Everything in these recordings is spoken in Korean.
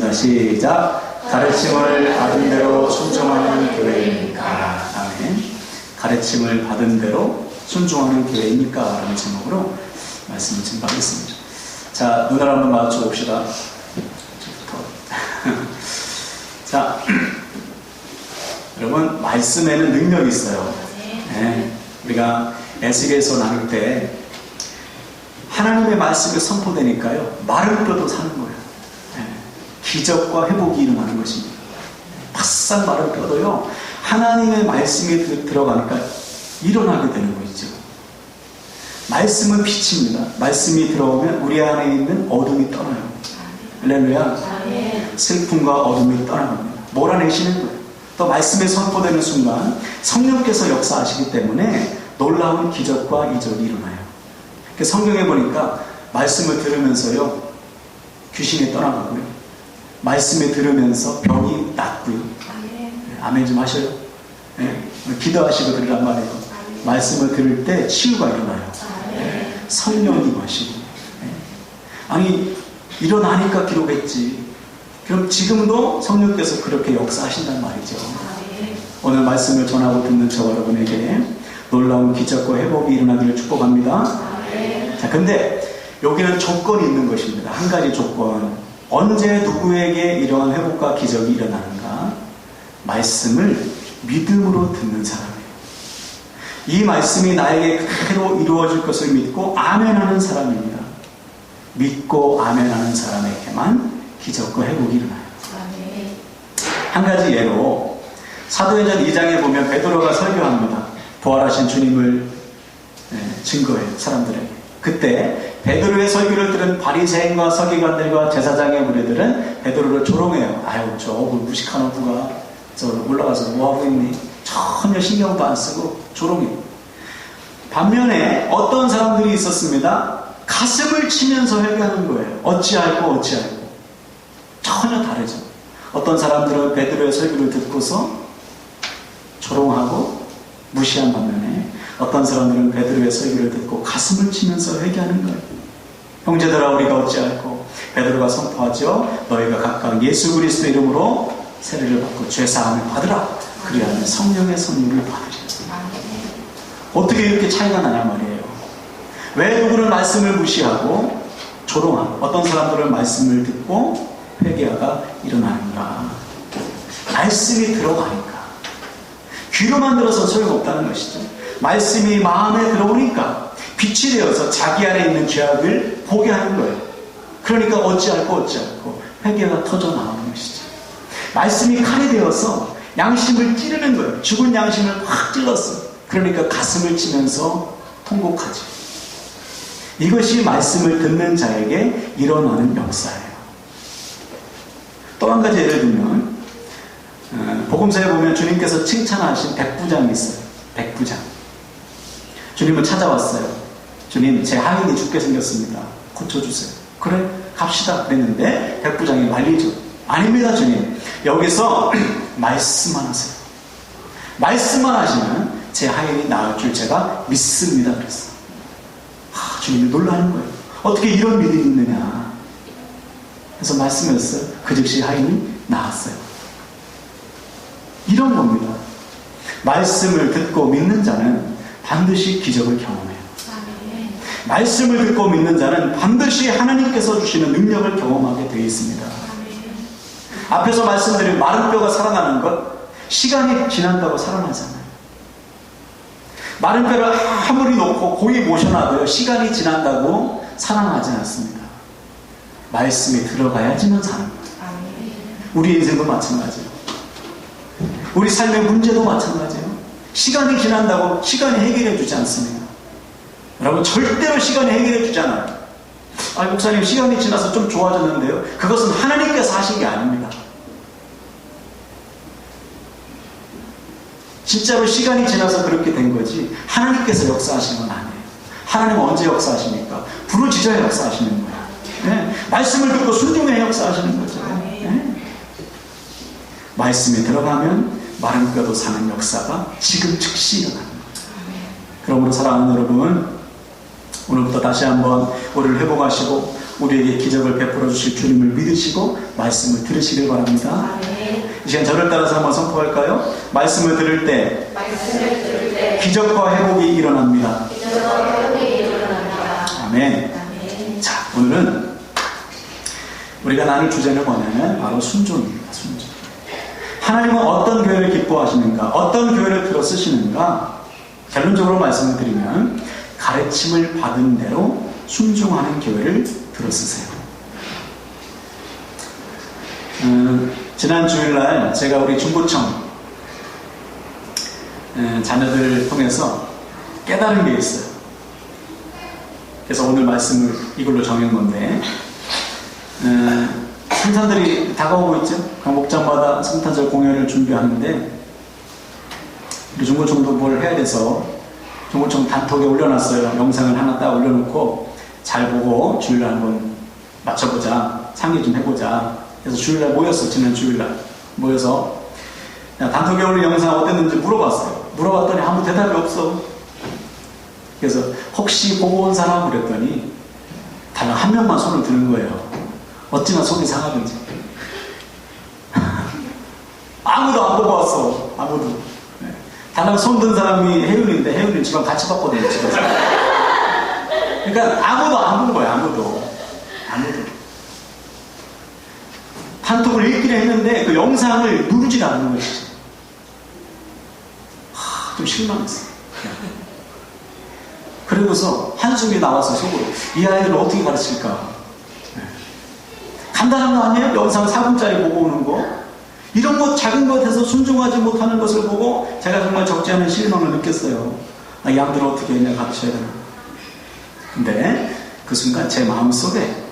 읽겠습니다. 시작. 가르침을 받은 대로 순종하는 교회입니까? 아멘. 가르침을 받은 대로 순종하는 교회입니까? 라는 제목으로 말씀을 증거하겠습니다. 자, 눈을 한번 마주쳐 봅시다. 자, 여러분, 말씀에는 능력이 있어요. 네. 우리가 에스겔서 나눌 때 하나님의 말씀이 선포되니까요, 마른 뼈도 사는 거예요. 네. 기적과 회복이 일어나는 것입니다. 바싹 마른 뼈도요, 하나님의 말씀이 들어가니까 일어나게 되는 것이죠. 말씀은 빛입니다. 말씀이 들어오면 우리 안에 있는 어둠이 떠나요. 할렐루야. 슬픔과 어둠이 떠나갑니다. 몰아내시는 거예요. 또 말씀에 선포되는 순간 성령께서 역사하시기 때문에 놀라운 기적과 이적이 일어나요. 성경에 보니까 말씀을 들으면서요, 귀신이 떠나가고요, 말씀을 들으면서 병이 낫고요. 아멘 좀 하셔요. 네? 기도하시고 들으란 말이에요. 말씀을 들을 때 치유가 일어나요. 네? 성령이 임하시고. 네? 아니, 일어나니까 기록했지. 그럼 지금도 성령께서 그렇게 역사하신단 말이죠. 오늘 말씀을 전하고 듣는 저와 여러분에게 놀라운 기적과 회복이 일어나기를 축복합니다. 자, 근데 여기는 조건이 있는 것입니다. 한 가지 조건. 언제 누구에게 이러한 회복과 기적이 일어나는가? 말씀을 믿음으로 듣는 사람이에요. 이 말씀이 나에게 그대로 이루어질 것을 믿고 아멘하는 사람입니다. 믿고 아멘하는 사람에게만 기적과 회복이 일어나요. 한 가지 예로 사도행전 2장에 보면 베드로가 설교합니다. 부활하신 주님을 증거해요, 사람들에게. 그때 베드로의 설교를 들은 바리새인과 서기관들과 제사장의 무리들은 베드로를 조롱해요. 아유, 저 무식한 어부가 저 올라가서 뭐하고 있니? 전혀 신경도 안 쓰고 조롱해요. 반면에 어떤 사람들이 있었습니다. 가슴을 치면서 회개하는 거예요. 어찌할꼬 어찌할꼬. 전혀 다르죠. 어떤 사람들은 베드로의 설교를 듣고서 조롱하고 무시한 반면에 어떤 사람들은 베드로의 설교를 듣고 가슴을 치면서 회개하는 거예요. 형제들아, 우리가 어찌할꼬. 베드로가 선포하죠. 너희가 각각 예수 그리스도 이름으로 세례를 받고 죄사함을 받으라. 그리하면 성령의 선물을 받으리라. 어떻게 이렇게 차이가 나냐 말이에요. 왜 누구는 말씀을 무시하고 조롱하고 어떤 사람들은 말씀을 듣고 회개가 일어나는가? 말씀이 들어가니까. 귀로만 들어서 소용없다는 것이죠. 말씀이 마음에 들어오니까 빛이 되어서 자기 안에 있는 죄악을 보게 하는 거예요. 그러니까 어찌할꼬 회개가 터져 나오는 것이죠. 말씀이 칼이 되어서 양심을 찌르는 거예요. 죽은 양심을 확 찔렀어요. 그러니까 가슴을 치면서 통곡하죠. 이것이 말씀을 듣는 자에게 일어나는 역사예요. 또 한 가지 예를 들면 복음서에 보면 주님께서 칭찬하신 백부장이 있어요. 백부장. 주님은 찾아왔어요. 주님, 제 하인이 죽게 생겼습니다. 고쳐주세요. 그래, 갑시다. 그랬는데 백부장이 말리죠. 아닙니다, 주님. 여기서 말씀만 하세요. 말씀만 하시면 제 하인이 나을 줄 제가 믿습니다. 그랬어. 주님이 놀라는 거예요. 어떻게 이런 믿음이 있느냐. 그래서 말씀했어요. 그 즉시 하인이 나았어요. 이런 겁니다. 말씀을 듣고 믿는 자는 반드시 기적을 경험해요. 말씀을 듣고 믿는 자는 반드시 하나님께서 주시는 능력을 경험하게 되어 있습니다. 앞에서 말씀드린 마른 뼈가 살아나는 것, 시간이 지난다고 살아나잖아요. 마른 뼈를 아무리 놓고 고이 모셔놔도요, 시간이 지난다고 살아나지 않습니다. 말씀이 들어가야지만 사는 거예요. 우리 인생도 마찬가지예요. 우리 삶의 문제도 마찬가지예요. 시간이 지난다고 시간이 해결해 주지 않습니다. 여러분, 절대로 시간이 해결해 주지 않아요. 아, 목사님, 시간이 지나서 좀 좋아졌는데요. 그것은 하나님께서 하신 게 아닙니다. 진짜로 시간이 지나서 그렇게 된 거지 하나님께서 역사하신 건 아니에요. 하나님은 언제 역사하십니까? 부르짖어야 역사하시는 거예요. 네? 말씀을 듣고 순종해 역사하시는 거죠. 네? 말씀이 들어가면 마른 뼈도 사는 역사가 지금 즉시 일어나는 거예요. 그러므로 사랑하는 여러분, 오늘부터 다시 한번 우리를 회복하시고 우리에게 기적을 베풀어 주실 주님을 믿으시고 말씀을 들으시길 바랍니다. 이 시간 저를 따라서 한번 선포할까요? 말씀을 들을 때 기적과 회복이 일어납니다. 아멘. 자, 오늘은 우리가 나눌 주제는 뭐냐면 바로 순종입니다. 순종. 하나님은 어떤 교회를 기뻐하시는가? 어떤 교회를 들어 쓰시는가? 결론적으로 말씀을 드리면 가르침을 받은 대로 순종하는 교회를 들어 쓰세요. 지난 주일날 제가 우리 중고청 자녀들 통해서 깨달은 게 있어요. 그래서 오늘 말씀을 이걸로 정한 건데, 성탄들이 다가오고 있죠. 각 목장마다 성탄절 공연을 준비하는데 우리 중고청도 뭘 해야 돼서 중고청 단톡에 올려놨어요. 영상을 하나 딱 올려놓고 잘 보고 주일날 한번 맞춰보자, 상의 좀 해보자. 그래서 주일날 모였어. 지난 주일날 모여서 단톡에 올린 영상 어땠는지 물어봤어요. 물어봤더니 아무 대답이 없어. 그래서 혹시 보고 온 사람 그랬더니 단 한 명만 손을 드는 거예요. 어찌나 속이 상하든지. 아무도 안 보고 왔어. 아무도. 단한 손 든 사람이 혜윤인데 혜윤이 저랑 같이 봤거든요. 집에서. 그러니까 아무도 안 본 거야. 아무도. 단톡을 읽기를 했는데 그 영상을 누르지 않는 것이지. 좀 실망했어. 그리고서 한숨이 나와서 속으로 이 아이들을 어떻게 가르칠까? 간단한 거 아니에요? 영상 4분짜리 보고 오는 거. 이런 것 작은 것에서 순종하지 못하는 것을 보고 제가 정말 적지 않은 실망을 느꼈어요. 이 양들을 어떻게 그냥 가르쳐야 되나. 근데 그 순간 제 마음속에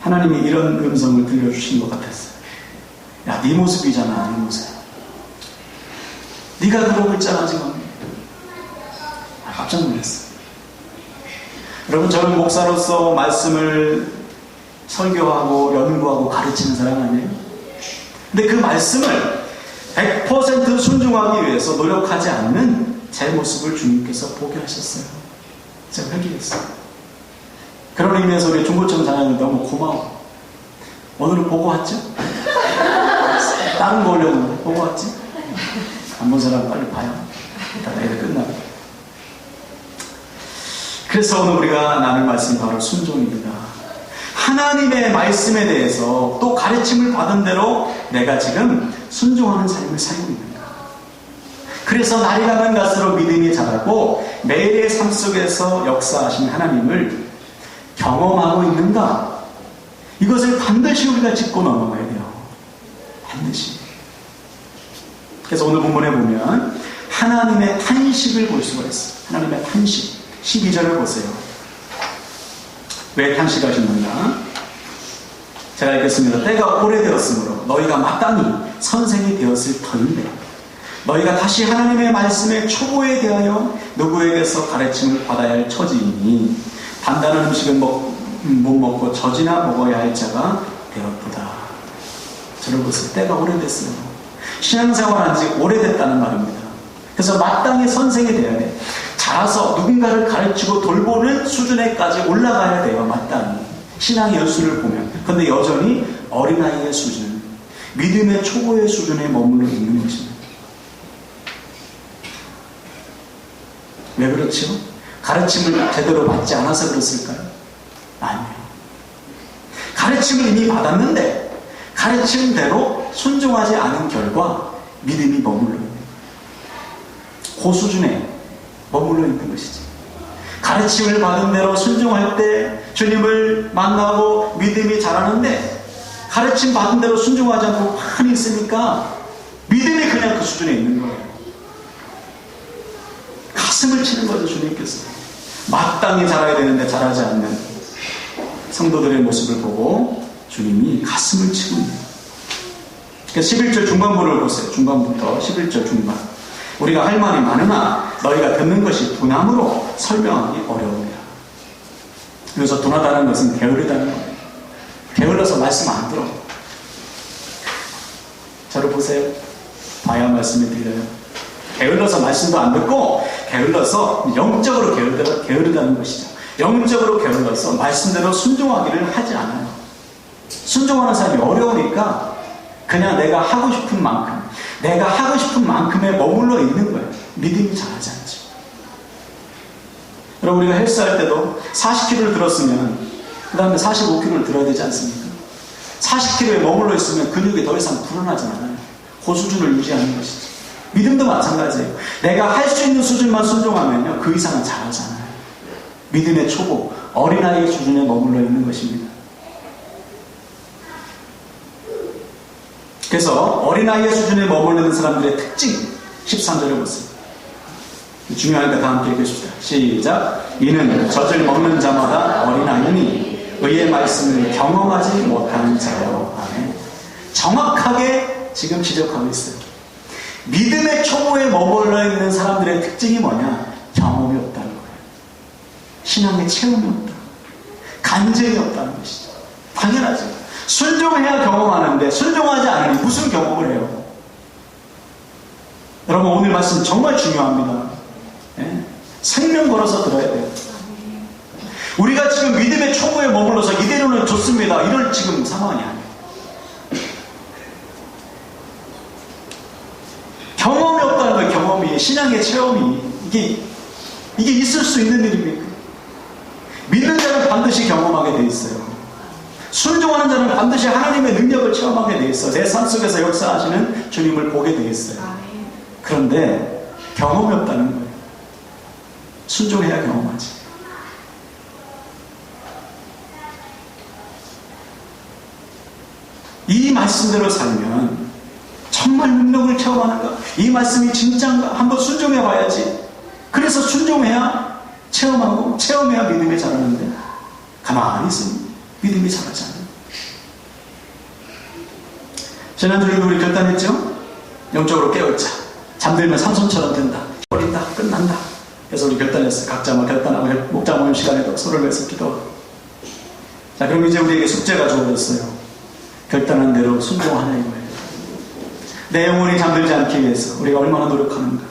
하나님이 이런 음성을 들려주신 것 같았어요. 야, 네 모습이잖아. 네 모습. 네가 그러고 있잖아 지금. 깜짝 놀랐어요. 여러분, 저는 목사로서 말씀을 설교하고 연구하고 가르치는 사람 아니에요? 근데 그 말씀을 100% 순종하기 위해서 노력하지 않는 제 모습을 주님께서 보게 하셨어요. 제가 회개했어요. 그런 의미에서 우리 중고청 자녀들 너무 고마워. 오늘은 보고 왔죠? 다른 거 올렸는데 보고 왔지? 안 본 사람 빨리 봐요. 이따 내일 끝나고. 그래서 오늘 우리가 나눌 말씀이 바로 순종입니다. 하나님의 말씀에 대해서 또 가르침을 받은 대로 내가 지금 순종하는 삶을 살고 있는가. 그래서 날이 가면 갈수록 믿음이 자라고 매일의 삶 속에서 역사하신 하나님을 경험하고 있는가. 이것을 반드시 우리가 짚고 넘어가야 돼요. 반드시. 그래서 오늘 본문에 보면 하나님의 탄식을 볼 수가 있어요. 하나님의 탄식. 12절을 보세요. 왜 탄식하셨느냐? 제가 읽겠습니다. 때가 오래되었으므로 너희가 마땅히 선생이 되었을 터인데 너희가 다시 하나님의 말씀의 초보에 대하여 누구에게서 가르침을 받아야 할 처지이니 단단한 음식은 못 먹고 젖이나 먹어야 할 자가 되었도다. 저를 보세요. 때가 오래됐어요. 신앙생활한 지 오래됐다는 말입니다. 그래서 마땅히 선생이 되어야 돼. 자라서 누군가를 가르치고 돌보는 수준에까지 올라가야 돼요. 마땅히. 신앙의 연수를 보면. 그런데 여전히 어린아이의 수준, 믿음의 초보의 수준에 머물러 있는 것입니다. 왜 그렇죠? 가르침을 제대로 받지 않아서 그렇을까요? 아니에요. 가르침을 이미 받았는데 가르침대로 순종하지 않은 결과 믿음이 머물러 있는 거예요. 그 수준에 머물러 있는 것이지. 가르침을 받은 대로 순종할 때 주님을 만나고 믿음이 자라는데 가르침 받은 대로 순종하지 않고 많이 있으니까 믿음이 그냥 그 수준에 있는 거예요. 가슴을 치는 거죠. 주님께서 마땅히 자라야 되는데 자라지 않는 성도들의 모습을 보고 주님이 가슴을 치고 있는 거예요. 11절 중반부를 보세요. 중반부터 11절 중반. 우리가 할 말이 많으나 너희가 듣는 것이 둔함으로 설명하기 어려웁니다. 그래서 둔하다는 것은 게으르다는 거예요. 게을러서 말씀 안 들어. 저를 보세요. 봐야 말씀이 들려요. 게을러서 말씀도 안 듣고 게을러서 영적으로 게으르다는 것이죠. 영적으로 게을러서 말씀대로 순종하기를 하지 않아요. 순종하는 사람이 어려우니까 그냥 내가 하고 싶은 만큼에 머물러 있는 거예요. 믿음이 자라지 않죠. 여러분, 우리가 헬스할 때도 40kg를 들었으면 그 다음에 45kg를 들어야 되지 않습니까? 40kg에 머물러 있으면 근육이 더 이상 불어나지 않아요. 그 수준을 유지하는 것이죠. 믿음도 마찬가지예요. 내가 할 수 있는 수준만 순종하면요, 그 이상은 잘하지 않아요. 믿음의 초보, 어린아이의 수준에 머물러 있는 것입니다. 그래서 어린아이의 수준에 머물러 있는 사람들의 특징, 13절에 보세요. 중요하니까 다 함께 읽으십시다. 시작. 이는 젖을 먹는 자마다 어린아이니 의의 말씀을 경험하지 못하는 자요. 아멘. 정확하게 지금 지적하고 있어요. 믿음의 초보에 머물러 있는 사람들의 특징이 뭐냐? 경험이 없다는 거예요. 신앙의 체험이 없다. 간증이 없다는 것이죠. 당연하죠. 순종해야 경험하는데 순종하지 않으니 무슨 경험을 해요? 여러분, 오늘 말씀 정말 중요합니다. 네? 생명 걸어서 들어야 돼요. 우리가 지금 믿음의 초보에 머물러서 이대로는 좋습니다, 이럴 지금 상황이 아니에요. 경험이 없다는 거예요. 경험이, 신앙의 체험이 이게 있을 수 있는 일입니까? 믿는 자는 반드시 경험하게 돼 있어요. 순종하는 자는 반드시 하나님의 능력을 체험하게 돼 있어요. 내 삶 속에서 역사하시는 주님을 보게 돼 있어요. 그런데 경험이 없다는 거예요. 순종해야 경험하지. 이 말씀대로 살면 정말 능력을 체험하는가? 이 말씀이 진짜인가? 한번 순종해 봐야지. 그래서 순종해야 체험하고, 체험해야 믿음이 자라는데 가만히 있으면 믿음이 자라지 않아요. 지난주에도 우리 결단했죠? 영적으로 깨어있자. 잠들면 삼손처럼 된다. 버린다. 끝난다. 그래서 우리 결단했어요. 각자 결단하고 목자 모임 시간에도 서로를 위해서 기도하고. 자, 그럼 이제 우리에게 숙제가 주어졌어요. 결단한 대로 순종하는 거예요. 내 영혼이 잠들지 않기 위해서 우리가 얼마나 노력하는가.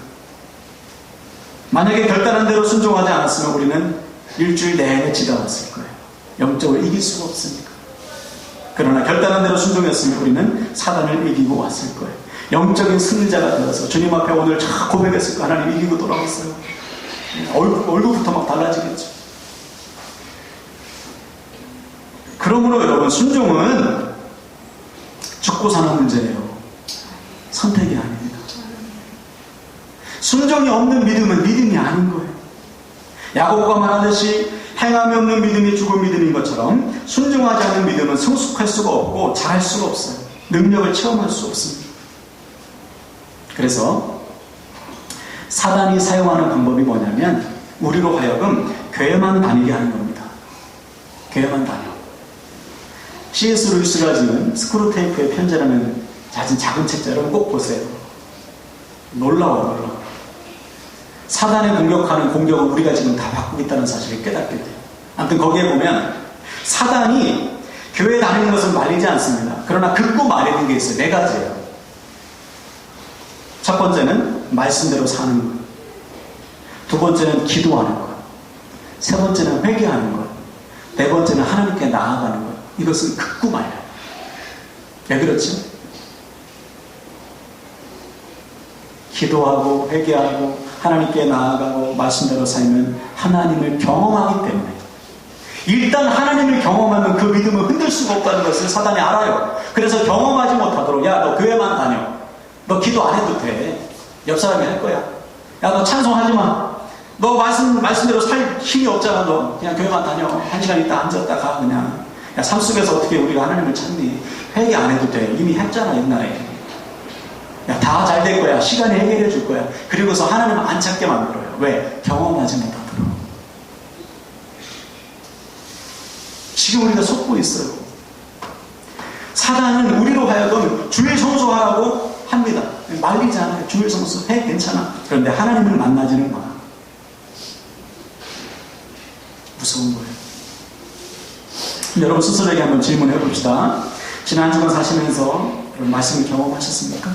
만약에 결단한 대로 순종하지 않았으면 우리는 일주일 내내 지나갔을 거예요. 영적으로 이길 수가 없으니까. 그러나 결단한 대로 순종했으면 우리는 사단을 이기고 왔을 거예요. 영적인 승리자가 되어서 주님 앞에 오늘 쫙 고백했을 거예요. 하나님 이기고 돌아왔어요. 얼굴부터 막 달라지겠죠. 그러므로 여러분, 순종은 죽고 사는 문제예요. 선택이 아닙니다. 순종이 없는 믿음은 믿음이 아닌 거예요. 야고보가 말하듯이 행함이 없는 믿음이 죽은 믿음인 것처럼 순종하지 않는 믿음은 성숙할 수가 없고 잘할 수가 없어요. 능력을 체험할 수 없습니다. 그래서 사단이 사용하는 방법이 뭐냐면 우리로 하여금 교회만 다니게 하는 겁니다. 교회만 다녀. C.S. 루이스가 지은 스크루테이프의 편지라는 작은 책자, 여러분 꼭 보세요. 놀라워요. 사단에 공격하는 공격은 우리가 지금 다 받고 있다는 사실을 깨닫게 돼요. 아무튼 거기에 보면 사단이 교회 다니는 것은 말리지 않습니다. 그러나 긋고 말리는 게 있어요. 4가지예요. 첫 번째는 말씀대로 사는 것. 두 번째는 기도하는 것. 세 번째는 회개하는 것. 네 번째는 하나님께 나아가는 것. 이것은 긋고 말려요. 왜 그렇죠? 기도하고 회개하고 하나님께 나아가고 말씀대로 살면 하나님을 경험하기 때문에, 일단 하나님을 경험하면 그 믿음을 흔들 수가 없다는 것을 사단이 알아요. 그래서 경험하지 못하도록, 야, 너 교회만 다녀. 너 기도 안 해도 돼. 옆 사람이 할 거야. 야, 너 찬송하지 마. 너 말씀대로 살 힘이 없잖아. 너 그냥 교회만 다녀. 1시간 있다 앉았다 가. 그냥. 야, 삶 속에서 어떻게 우리가 하나님을 찾니? 회개 안 해도 돼. 이미 했잖아, 옛날에. 야, 다 잘 될 거야. 시간이 해결해 줄 거야. 그리고서 하나님을 안 찾게 만들어요. 왜? 경험하지 못하도록. 지금 우리가 속고 있어요. 사단은 우리로 하여금 주일 성수하라고 합니다. 말리지 않아요. 주일 성수 해, 괜찮아. 그런데 하나님을 만나지는 마. 무서운 거예요. 여러분 스스로에게 한번 질문해 봅시다. 지난 주간 사시면서 그런 말씀을 경험하셨습니까?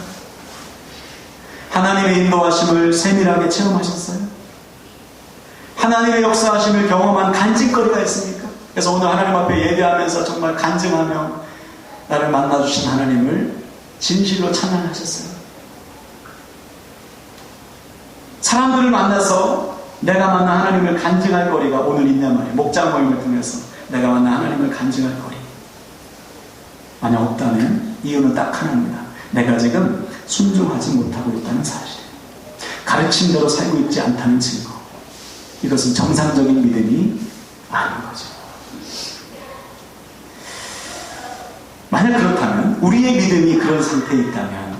하나님의 인도하심을 세밀하게 체험하셨어요? 하나님의 역사하심을 경험한 간증거리가 있습니까? 그래서 오늘 하나님 앞에 예배하면서 정말 간증하며 나를 만나주신 하나님을 진실로 찬양하셨어요. 사람들을 만나서 내가 만난 하나님을 간증할 거리가 오늘 있냔 말이에요. 목장 모임을 통해서 내가 만난 하나님을 간증할 거리. 만약 없다면 이유는 딱 하나입니다. 내가 지금 순종하지 못하고 있다는 사실. 가르침대로 살고 있지 않다는 증거. 이것은 정상적인 믿음이 아닌 거죠. 만약 그렇다면 우리의 믿음이 그런 상태에 있다면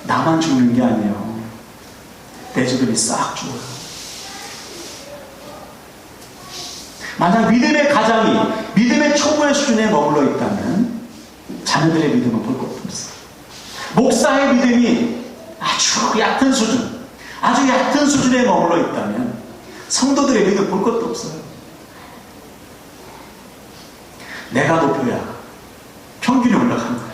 나만 죽는 게 아니에요. 내 주변이 싹 죽어요. 만약 믿음의 가장이 믿음의 초보의 수준에 머물러 있다면 자녀들의 믿음은 볼 것도 없어요. 목사의 믿음이 아주 얕은 수준, 아주 얕은 수준에 머물러 있다면 성도들의 믿음 볼 것도 없어요. 내가 높여야 평균이 올라가는 거예요.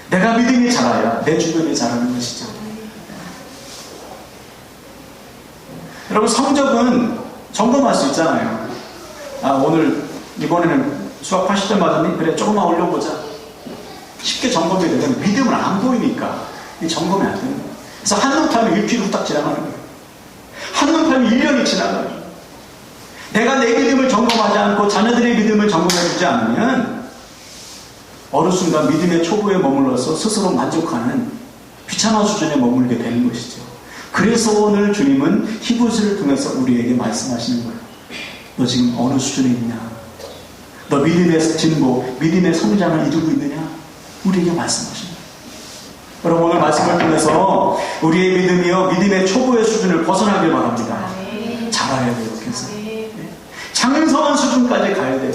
내가 믿음이 자라야 내 주변이 자라는 것이죠. 여러분, 성적은 점검할 수 있잖아요. 오늘 이번에는 수학 80점 맞았니? 그래, 조금만 올려보자. 쉽게 점검이 되면 믿음은 안 보이니까 이 점검이 안 되는 거예요. 그래서 한눈 팔면 일주일 후딱 지나가는 거예요. 한눈 팔면 1년이 지나가요. 내가 내 믿음을 점검하지 않고 자녀들의 믿음을 점검해주지 않으면 어느 순간 믿음의 초보에 머물러서 스스로 만족하는 귀찮은 수준에 머물게 되는 것이죠. 그래서 오늘 주님은 히브리서를 통해서 우리에게 말씀하시는 거예요. 너 지금 어느 수준에 있냐? 너 믿음의 진보, 믿음의 성장을 이루고 있느냐? 우리에게 말씀하시는 거예요. 여러분, 오늘 말씀을 통해서 우리의 믿음이요, 믿음의 초보의 수준을 벗어나길 바랍니다. 잘해야 돼요. 그래서 장성한 수준까지 가야 돼요.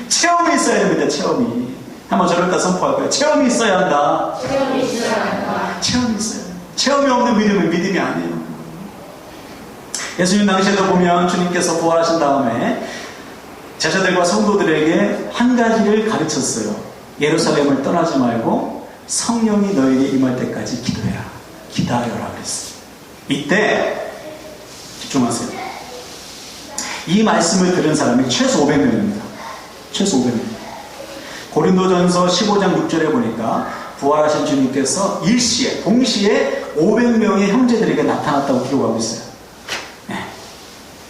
체험이 있어야 됩니다. 체험이. 한번 저를 다 선포할 거예요. 체험이 있어야 한다. 체험이 있어야 한다. 체험이 있어야 한다. 체험이 없는 믿음은 믿음이 아니에요. 예수님 당시에도 보면 주님께서 부활하신 다음에 제자들과 성도들에게 한 가지를 가르쳤어요. 예루살렘을 떠나지 말고 성령이 너에게 임할 때까지 기도해라. 기다려라 그랬어요. 이때 집중하세요. 이 말씀을 들은 사람이 최소 500명입니다. 최소 500명. 고린도전서 15장 6절에 보니까 부활하신 주님께서 일시에 동시에 500명의 형제들에게 나타났다고 기록하고 있어요. 네.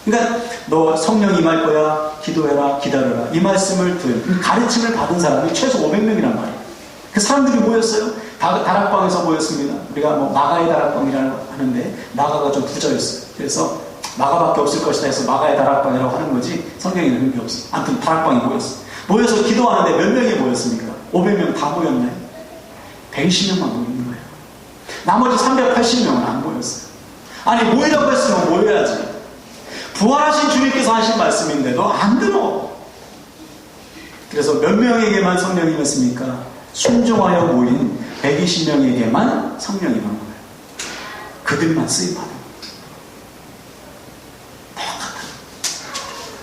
그러니까 너 성령 임할 거야, 기도해라, 기다려라, 이 말씀을 들은 가르침을 받은 사람이 최소 500명이란 말이에요. 그 사람들이 모였어요. 다락방에서 모였습니다. 우리가 뭐 마가의 다락방이라고 하는데 마가가 좀 부자였어요. 그래서 마가밖에 없을 것이다 해서 마가의 다락방이라고 하는 거지 성경에는 그런 게 없어요. 아무튼 다락방에 모였어요. 모여서 기도하는데 몇 명이 모였습니까? 500명 다 모였나요? 120명만 모이는 거예요. 나머지 380명은 안 모였어요. 아니, 모이라고 했으면 모여야지. 부활하신 주님께서 하신 말씀인데도 안 들어. 그래서 몇 명에게만 성령이 임했습니까? 순종하여 모인 120명에게만 성령이 임한 거예요. 그들만 쓰임받은 거예요.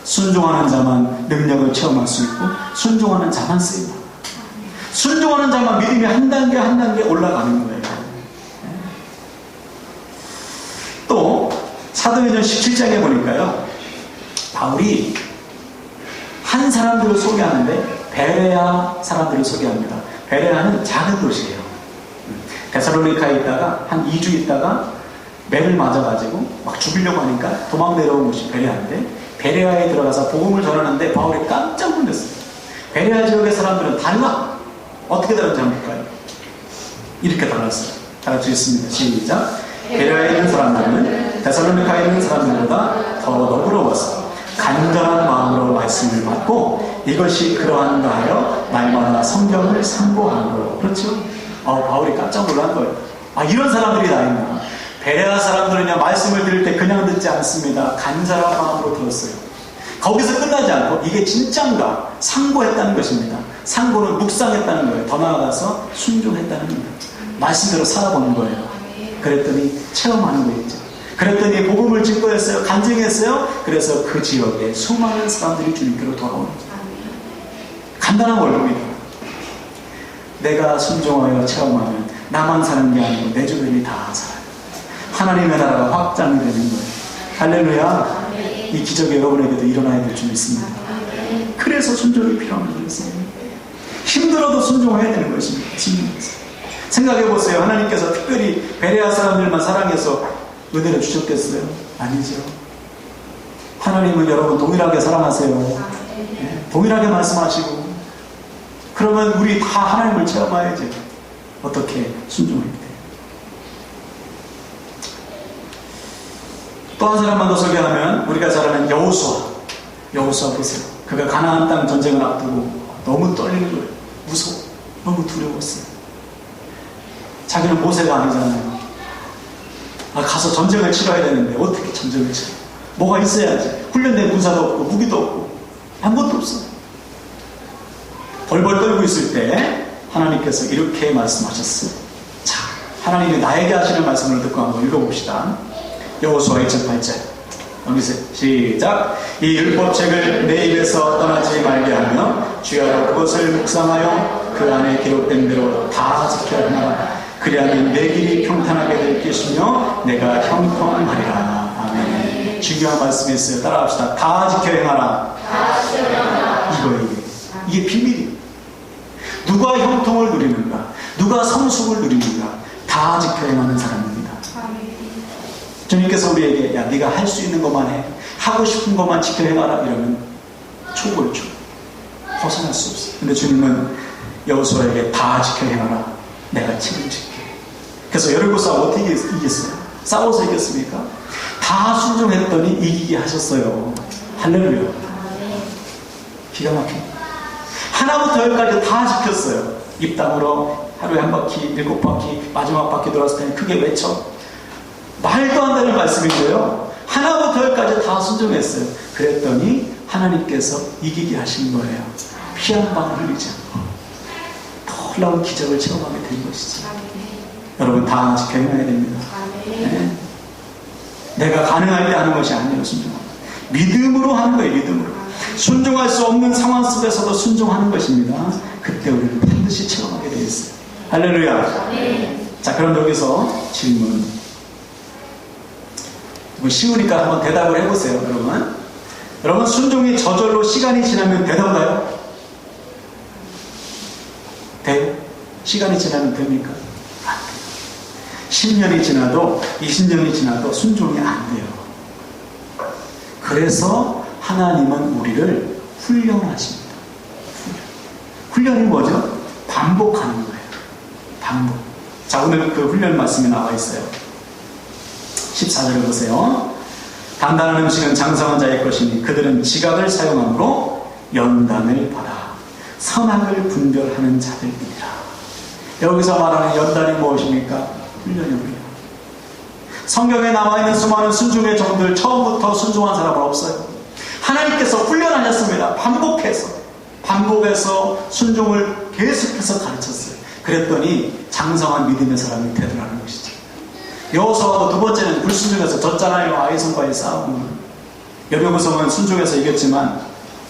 순종하는 자만 능력을 체험할 수 있고 순종하는 자만 쓰임받는 거예요. 순종하는 자만 믿음이 한 단계 한 단계 올라가는 거예요. 또 사도행전 17장에 보니까요, 바울이 한 사람들을 소개하는데 베레아 사람들을 소개합니다. 베레아는 작은 도시예요. 데살로니카에 있다가 한 2주 있다가 매를 맞아가지고 막 죽이려고 하니까 도망 내려온 곳이 베레아인데, 베레아에 들어가서 복음을 전하는데 바울이 깜짝 놀랐어요. 베레아 지역의 사람들은 달라. 어떻게 다른지 한번 볼까요? 이렇게 달랐어요. 다 같이 읽습니다. 시작. 베레아에 있는 사람들은 데살로니카에 있는 사람들보다 더 너그러워서 간절한 마음으로 말씀을 받고 이것이 그러한가 하여 날마다 성경을 상고하는 거예요. 그렇죠? 바울이 깜짝 놀란 거예요. 이런 사람들이 다 있나. 베레아 사람들은요, 말씀을 들을 때 그냥 듣지 않습니다. 간절한 마음으로 들었어요. 거기서 끝나지 않고 이게 진짠가 상고했다는 것입니다. 상고는 묵상했다는 거예요. 더 나아가서 순종했다는 거예요. 말씀대로 살아보는 거예요. 그랬더니 체험하는 거 있죠. 그랬더니 복음을 증거했어요. 간증했어요. 그래서 그 지역에 수많은 사람들이 주님께로 돌아오는 거예요. 간단한 원리입니다. 내가 순종하여 체험하면 나만 사는 게 아니고 내 주변이 다 살아요. 하나님의 나라가 확장이 되는 거예요. 할렐루야. 이 기적이 여러분에게도 일어나야 될 줄 믿습니다. 그래서 순종이 필요한 것이에요. 힘들어도 순종해야 되는 것입니다. 생각해 보세요. 하나님께서 특별히 베레아 사람들만 사랑해서 은혜를 주셨겠어요? 아니죠. 하나님은 여러분 동일하게 사랑하세요. 네, 동일하게 말씀하시고, 그러면 우리 다 하나님을 체험해야죠. 어떻게 순종할 때. 또 한 사람만 더 소개하면, 우리가 잘 아는 여호수아 보세요. 그가 가나안 땅 전쟁을 앞두고 너무 떨리는 거예요. 무서워. 너무 두려웠어요. 자기는 모세가 아니잖아요. 가서 전쟁을 치러야 되는데 어떻게 전쟁을 치러? 뭐가 있어야지. 훈련된 군사도 없고 무기도 없고 아무것도 없어요. 벌벌 떨고 있을 때 하나님께서 이렇게 말씀하셨어요. 자, 하나님이 나에게 하시는 말씀을 듣고 한번 읽어봅시다. 여호수아 2:8. 여기서 시작. 이 율법책을 내 입에서 떠나지 말게 하며 주야로 그것을 묵상하여 그 안에 기록된 대로 다 지켜야 하나. 그리하면 내 길이 평탄하게 될 것이며 내가 형통하리라. 아멘. 중요한 말씀이 있어요. 따라합시다. 다 지켜 행하라. 이거예요. 이게 비밀이에요. 누가 형통을 누리는가, 누가 성숙을 누리는가, 다 지켜 행하는 사람입니다. 주님께서 우리에게 야 네가 할 수 있는 것만 해, 하고 싶은 것만 지켜 행하라 이러면 초골초 벗어날 수 없어요. 근데 주님은 여호수아에게 다 지켜 행하라. 내가 책임질게. 그래서 여리고 싸움 어떻게 이겼어요? 싸워서 이겼습니까? 다 순종했더니 이기게 하셨어요. 할렐루야. 기가 막힙니다. 하나부터 열까지 다 지켰어요. 입담으로 하루에 한 바퀴, 7바퀴, 마지막 바퀴 돌았을 때는 크게 외쳐. 말도 안 되는 말씀이고요. 하나부터 열까지 다 순종했어요. 그랬더니 하나님께서 이기게 하신 거예요. 피 한 방울 흘리지 않고 놀라운 기적을 체험하게 된 것이죠. 여러분 다 지켜 행해야 됩니다. 네? 내가 가능할 때 하는 것이 아니에요. 순종하는 믿음으로 하는 거예요. 믿음으로. 순종할 수 없는 상황 속에서도 순종하는 것입니다. 그때 우리는 반드시 체험하게 되어 있어요. 할렐루야. 자, 그럼 여기서 질문. 쉬우니까 한번 대답을 해보세요. 여러분 순종이 저절로 시간이 지나면 되던가요? 돼요? 시간이 지나면 됩니까? 안 돼요. 10년이 지나도 20년이 지나도 순종이 안 돼요. 그래서 하나님은 우리를 훈련하십니다. 훈련이 뭐죠? 반복하는 거예요. 반복. 자, 오늘 그 훈련 말씀이 나와 있어요. 14절을 보세요. 단단한 음식은 장성한 자의 것이니 그들은 지각을 사용함으로 연단을 받아 선악을 분별하는 자들이니라. 여기서 말하는 연단이 무엇입니까? 훈련입니다. 성경에 나와 있는 수많은 순종의 종들 처음부터 순종한 사람은 없어요. 하나님께서 훈련하셨습니다. 반복해서 순종을 계속해서 가르쳤어요. 그랬더니 장성한 믿음의 사람이 되더라는 것이죠. 여호수아도 두 번째는 불순종해서 졌잖아요. 아이성과의 싸움은. 여병우성은 순종해서 이겼지만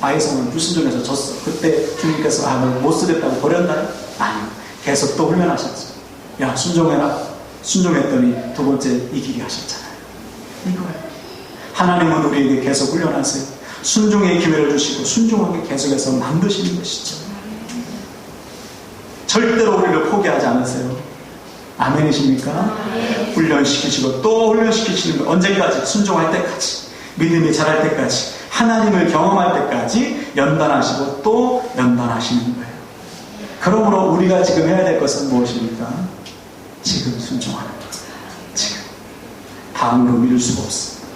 아이성은 불순종해서 졌어. 그때 주님께서 못 쓰겠다고 버렸나요? 아니요. 계속 또 훈련하셨죠. 야, 순종해라. 순종했더니 두 번째 이기게 하셨잖아요. 이거예요. 하나님은 우리에게 계속 훈련하세요. 순종의 기회를 주시고 순종하게 계속해서 만드시는 것이죠. 절대로 우리를 포기하지 않으세요. 아멘이십니까? 훈련시키시고 또 훈련시키시는 거. 언제까지? 순종할 때까지, 믿음이 자랄 때까지, 하나님을 경험할 때까지 연단하시고 또 연단하시는 거예요. 그러므로 우리가 지금 해야 될 것은 무엇입니까? 지금 순종하는 거예요. 지금. 다음으로 미룰 수가 없습니다.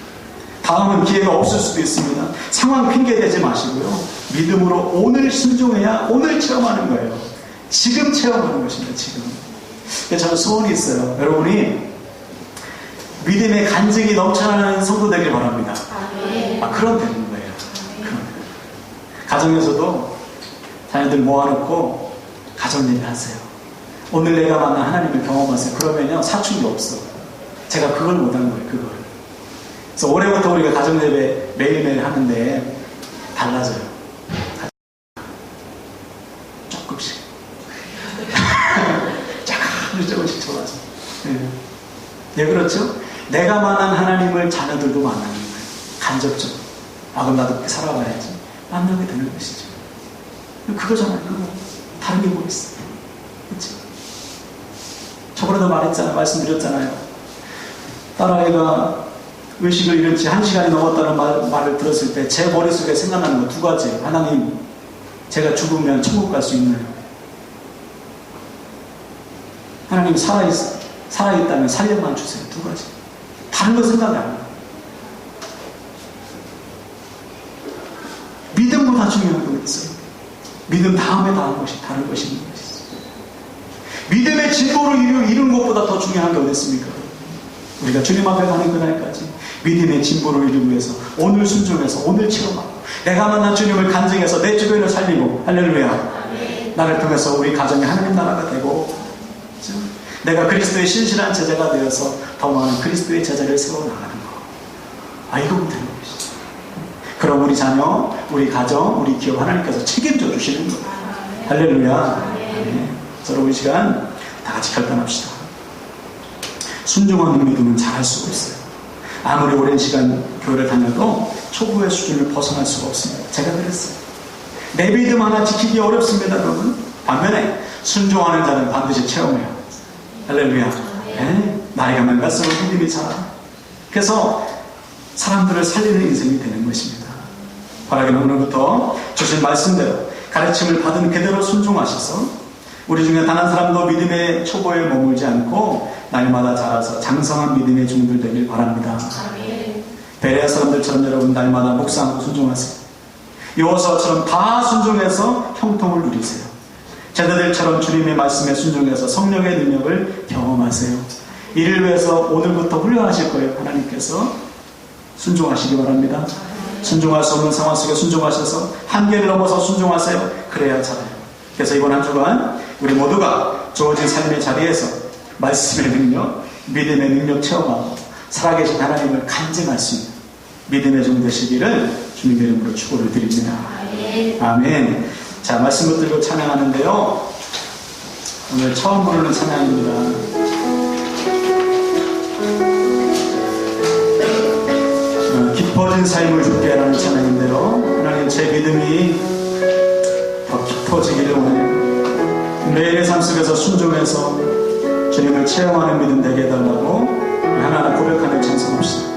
다음은 기회가 없을 수도 있습니다. 상황 핑계대지 마시고요. 믿음으로 오늘 순종해야 오늘 체험하는 거예요. 지금 체험하는 것입니다. 지금. 저는 소원이 있어요. 여러분이 믿음의 간증이 넘쳐나는 성도 되길 바랍니다. 그럼 되는 거예요. 가정에서도 자녀들 모아놓고 가정 얘기하세요. 오늘 내가 만난 하나님을 경험하세요. 그러면요 사춘기 없어. 제가 그걸 못한 거예요. 그걸. 그래서 올해부터 우리가 가정 예배 매일매일 하는데 달라져요. 조금씩. 조금씩 좋아져. 네, 그렇죠? 내가 만난 하나님을 자녀들도 만나는 거예요. 간접적으로 그럼 나도 그렇게 살아가야지 만나게 되는 것이죠. 그거잖아요. 그거 다른 게 뭐 있어요. 그렇죠? 저번에도 말씀드렸잖아요. 딸아이가 의식을 잃은 지 1시간이 넘었다는 말을 들었을 때 제 머릿속에 생각나는 거 2가지예요. 하나님, 제가 죽으면 천국 갈 수 있나요? 하나님, 살아있다면 살려만 주세요. 2가지. 다른 거 생각이 안 나요. 믿음보다 중요한 거 있어요. 믿음 다음에 다른 것이 다른 것이 있는 것이죠. 믿음의 진보를 이룬 것보다 더 중요한 게 어디 있습니까? 우리가 주님 앞에 가는 그날까지 믿음의 진보를 이루기 위해서 오늘 순종해서 오늘 체험하고 내가 만난 주님을 간증해서 내 주변을 살리고 할렐루야. 나를 통해서 우리 가정이 하나님 나라가 되고 그렇죠? 내가 그리스도의 신실한 제자가 되어서 더 많은 그리스도의 제자를 세워나가는 거. 이거면 되는 것이죠. 그럼 우리 자녀, 우리 가정, 우리 기업 하나님께서 책임져 주시는 거예요. 할렐루야. 서로 우리 시간 다 같이 결단합시다. 순종하는 믿음은 잘할 수가 있어요. 아무리 오랜 시간 교회를 다녀도 초보의 수준을 벗어날 수가 없습니다. 제가 그랬어요. 내 믿음 하나 지키기 어렵습니다, 여러분. 반면에 순종하는 자는 반드시 체험해요. 할렐루야. 나이가 많갈수록 믿음이 자라. 그래서 사람들을 살리는 인생이 되는 것입니다. 바라기는 오늘부터 주신 말씀대로 가르침을 받은 그대로 순종하셔서 우리 중에 단 한 사람도 믿음의 초보에 머물지 않고 날마다 자라서 장성한 믿음의 종들 되길 바랍니다. 베레아 사람들처럼 여러분 날마다 묵상하고 순종하세요. 요호수아처럼 다 순종해서 형통을 누리세요. 제자들처럼 주님의 말씀에 순종해서 성령의 능력을 경험하세요. 이를 위해서 오늘부터 훈련하실 거예요. 하나님께서 순종하시기 바랍니다. 순종할 수 없는 상황 속에 순종하셔서 한계를 넘어서 순종하세요. 그래야 잘해요. 그래서 이번 한 주간 우리 모두가 주어진 삶의 자리에서 말씀의 능력, 믿음의 능력 체험하고 살아계신 하나님을 간증할 수 있는 믿음의 종 되시기를 주님의 이름으로 축원을 드립니다. 아멘. 자, 말씀 붙들고 찬양하는데요. 오늘 처음 부르는 찬양입니다. 깊어진 삶을 주께 라는 찬양인데요. 하나님, 제 믿음이 더 깊어지기를 원해요. 매일의 삶 속에서 순종해서 주님을 체험하는 믿음 되게 해달라고 하나하나 고백하는 찬송합시다.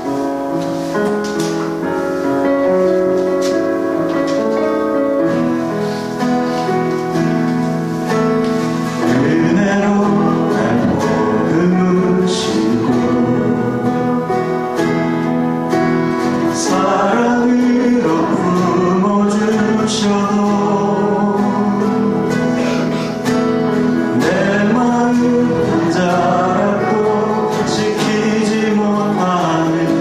자라고 지키지 못하는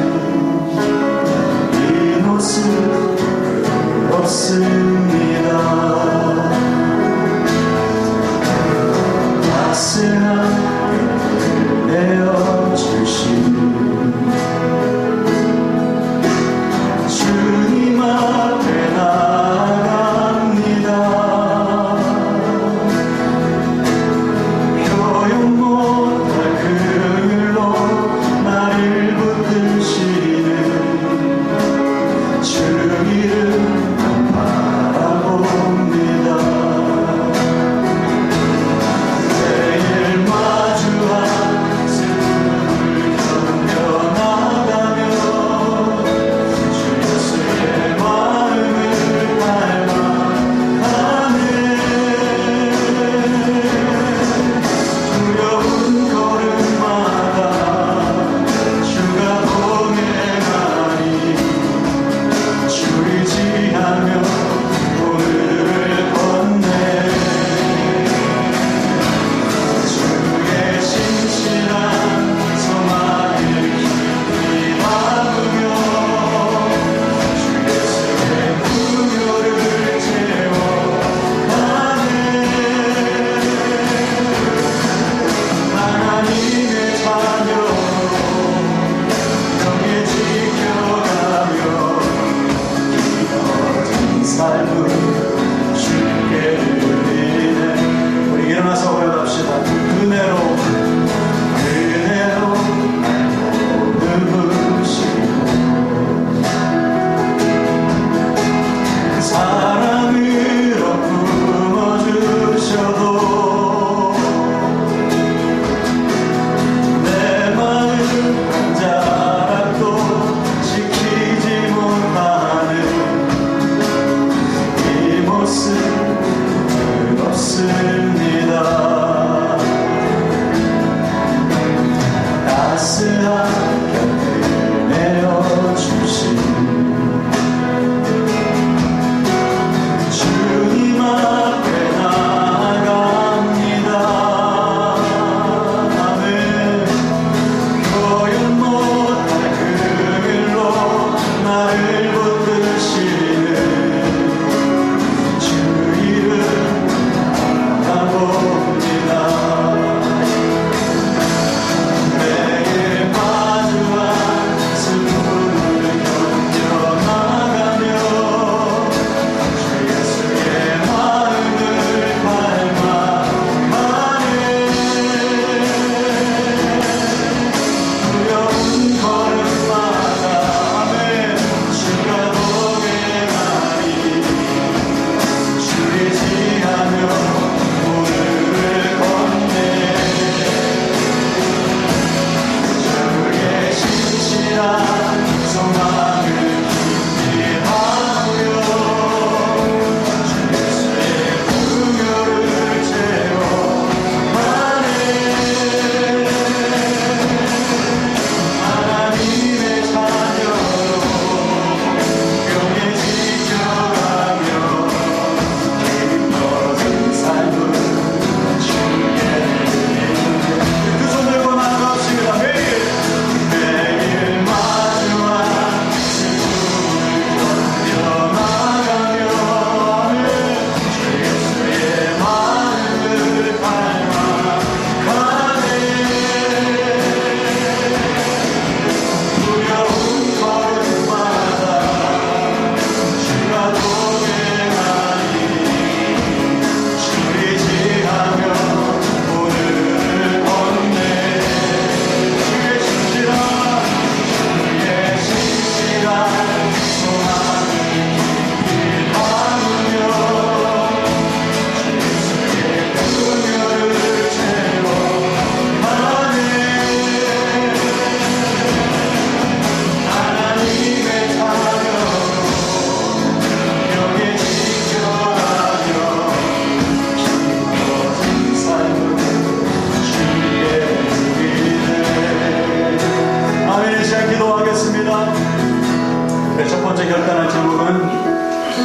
번째 결단할 제목은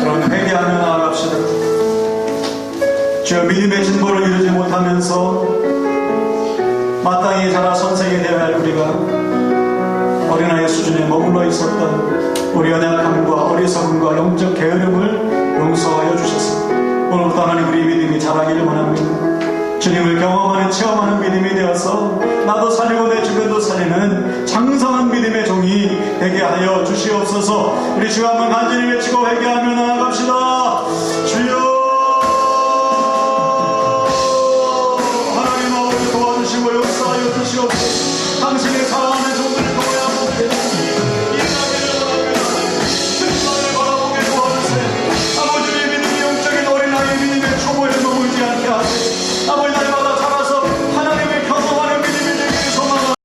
여러분 회개하며 나아갑시다. 주여 믿음의 진보를 이루지 못하면서 마땅히 자라 선생이 되어야 할 우리가 어린아이 수준에 머물러 있었던 우리 연약함과 어리석음과 영적 게으름을 용서하여 주셨습니다. 오늘부터 하나님 우리 믿음이 자라기를 원합니다. 주님을 경험하는 체험하는 믿음이 되어서 나도 살리고 내 주변도 살리는 장성한 믿음의 종이 되게 하여 주시옵소서. 우리 주여 한번 간절히 외치고